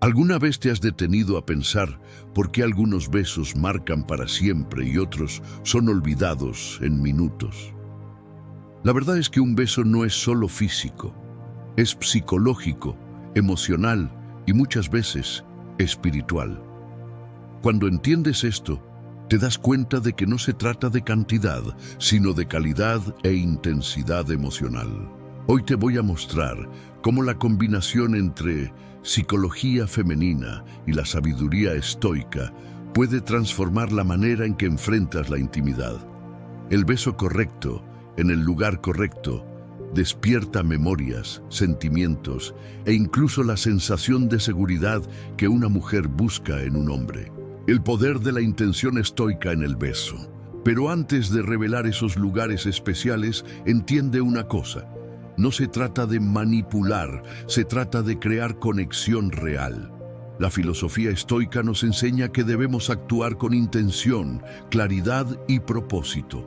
¿Alguna vez te has detenido a pensar por qué algunos besos marcan para siempre y otros son olvidados en minutos? La verdad es que un beso no es solo físico, es psicológico, emocional y muchas veces espiritual. Cuando entiendes esto, te das cuenta de que no se trata de cantidad, sino de calidad e intensidad emocional. Hoy te voy a mostrar cómo la combinación entre psicología femenina y la sabiduría estoica puede transformar la manera en que enfrentas la intimidad. El beso correcto, en el lugar correcto, despierta memorias, sentimientos e incluso la sensación de seguridad que una mujer busca en un hombre. El poder de la intención estoica en el beso. Pero antes de revelar esos lugares especiales, entiende una cosa. No se trata de manipular, se trata de crear conexión real. La filosofía estoica nos enseña que debemos actuar con intención, claridad y propósito.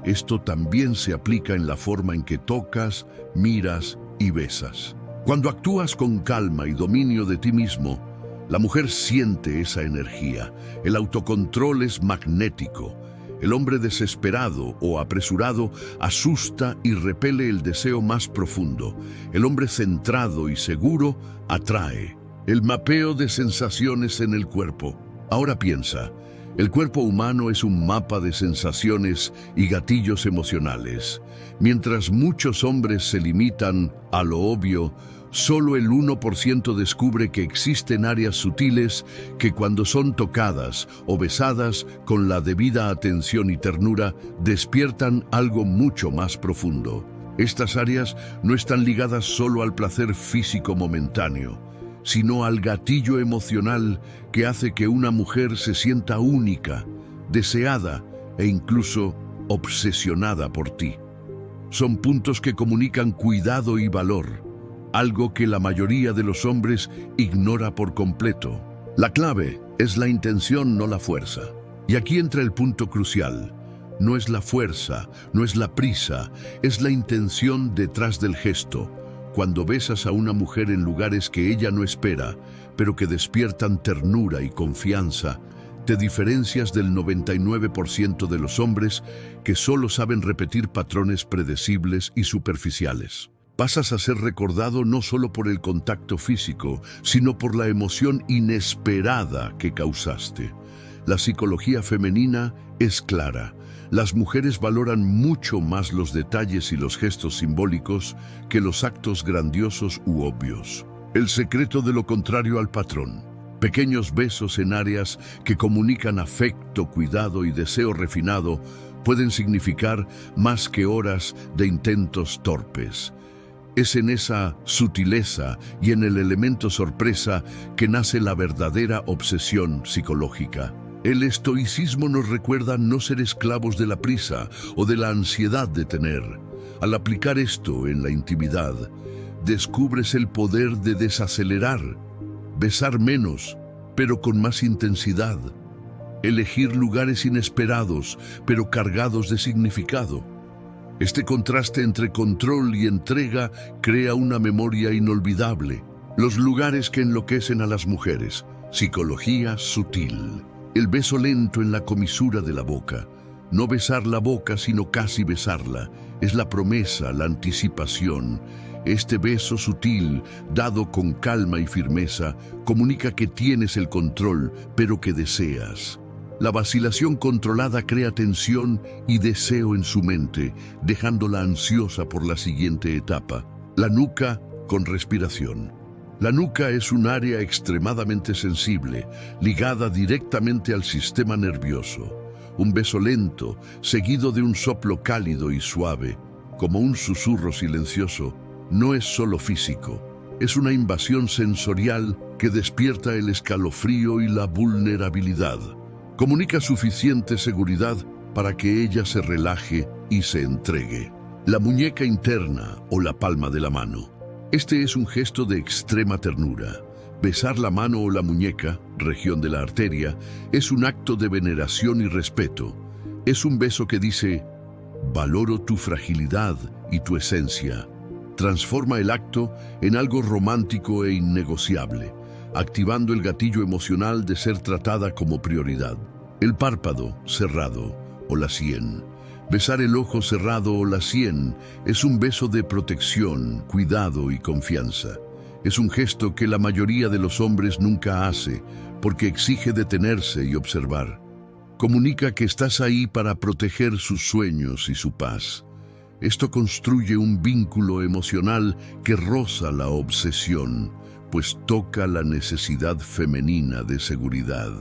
Esto también se aplica en la forma en que tocas, miras y besas. Cuando actúas con calma y dominio de ti mismo, la mujer siente esa energía. El autocontrol es magnético. El hombre desesperado o apresurado asusta y repele el deseo más profundo. El hombre centrado y seguro atrae. El mapeo de sensaciones en el cuerpo. Ahora piensa, el cuerpo humano es un mapa de sensaciones y gatillos emocionales. Mientras muchos hombres se limitan a lo obvio, solo el 1% descubre que existen áreas sutiles que cuando son tocadas o besadas con la debida atención y ternura, despiertan algo mucho más profundo. Estas áreas no están ligadas solo al placer físico momentáneo, sino al gatillo emocional que hace que una mujer se sienta única, deseada e incluso obsesionada por ti. Son puntos que comunican cuidado y valor, algo que la mayoría de los hombres ignora por completo. La clave es la intención, no la fuerza. Y aquí entra el punto crucial. No es la fuerza, no es la prisa, es la intención detrás del gesto. Cuando besas a una mujer en lugares que ella no espera, pero que despiertan ternura y confianza, te diferencias del 99% de los hombres que solo saben repetir patrones predecibles y superficiales. Pasas a ser recordado no solo por el contacto físico, sino por la emoción inesperada que causaste. La psicología femenina es clara. Las mujeres valoran mucho más los detalles y los gestos simbólicos que los actos grandiosos u obvios. El secreto de lo contrario al patrón. Pequeños besos en áreas que comunican afecto, cuidado y deseo refinado pueden significar más que horas de intentos torpes. Es en esa sutileza y en el elemento sorpresa que nace la verdadera obsesión psicológica. El estoicismo nos recuerda no ser esclavos de la prisa o de la ansiedad de tener. Al aplicar esto en la intimidad, descubres el poder de desacelerar, besar menos, pero con más intensidad, elegir lugares inesperados, pero cargados de significado. Este contraste entre control y entrega crea una memoria inolvidable. Los lugares que enloquecen a las mujeres. Psicología sutil. El beso lento en la comisura de la boca. No besar la boca, sino casi besarla. Es la promesa, la anticipación. Este beso sutil, dado con calma y firmeza, comunica que tienes el control, pero que deseas. La vacilación controlada crea tensión y deseo en su mente, dejándola ansiosa por la siguiente etapa. La nuca con respiración. La nuca es un área extremadamente sensible, ligada directamente al sistema nervioso. Un beso lento, seguido de un soplo cálido y suave, como un susurro silencioso, no es solo físico. Es una invasión sensorial que despierta el escalofrío y la vulnerabilidad. Comunica suficiente seguridad para que ella se relaje y se entregue. La muñeca interna o la palma de la mano. Este es un gesto de extrema ternura. Besar la mano o la muñeca, región de la arteria, es un acto de veneración y respeto. Es un beso que dice, valoro tu fragilidad y tu esencia. Transforma el acto en algo romántico e innegociable. activando el gatillo emocional de ser tratada como prioridad. El párpado cerrado o la sien. Besar el ojo cerrado o la sien es un beso de protección, cuidado y confianza. Es un gesto que la mayoría de los hombres nunca hace porque exige detenerse y observar. Comunica que estás ahí para proteger sus sueños y su paz. Esto construye un vínculo emocional que roza la obsesión, pues toca la necesidad femenina de seguridad.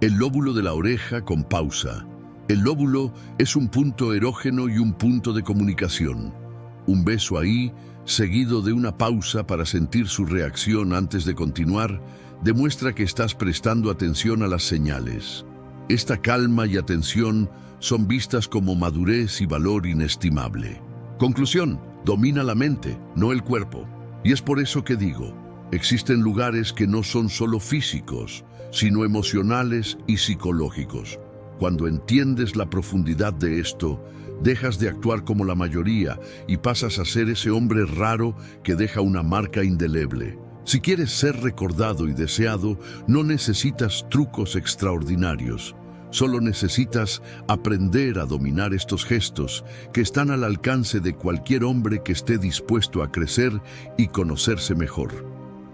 El lóbulo de la oreja con pausa. El lóbulo es un punto erógeno y un punto de comunicación. Un beso ahí, seguido de una pausa para sentir su reacción antes de continuar, demuestra que estás prestando atención a las señales. Esta calma y atención son vistas como madurez y valor inestimable. Conclusión: domina la mente, no el cuerpo. Y es por eso que digo, existen lugares que no son solo físicos, sino emocionales y psicológicos. Cuando entiendes la profundidad de esto, dejas de actuar como la mayoría y pasas a ser ese hombre raro que deja una marca indeleble. Si quieres ser recordado y deseado, no necesitas trucos extraordinarios. Solo necesitas aprender a dominar estos gestos que están al alcance de cualquier hombre que esté dispuesto a crecer y conocerse mejor.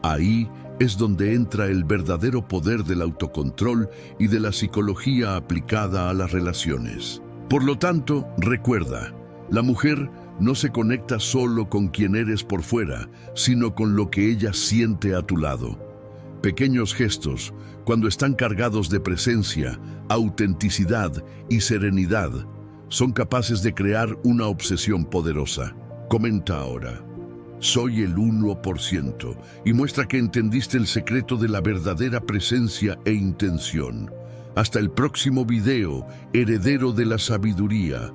Ahí es donde entra el verdadero poder del autocontrol y de la psicología aplicada a las relaciones. Por lo tanto, recuerda, la mujer no se conecta solo con quien eres por fuera, sino con lo que ella siente a tu lado. Pequeños gestos, cuando están cargados de presencia, autenticidad y serenidad, son capaces de crear una obsesión poderosa. Comenta ahora: soy el 1%, y muestra que entendiste el secreto de la verdadera presencia e intención. Hasta el próximo video, heredero de la sabiduría.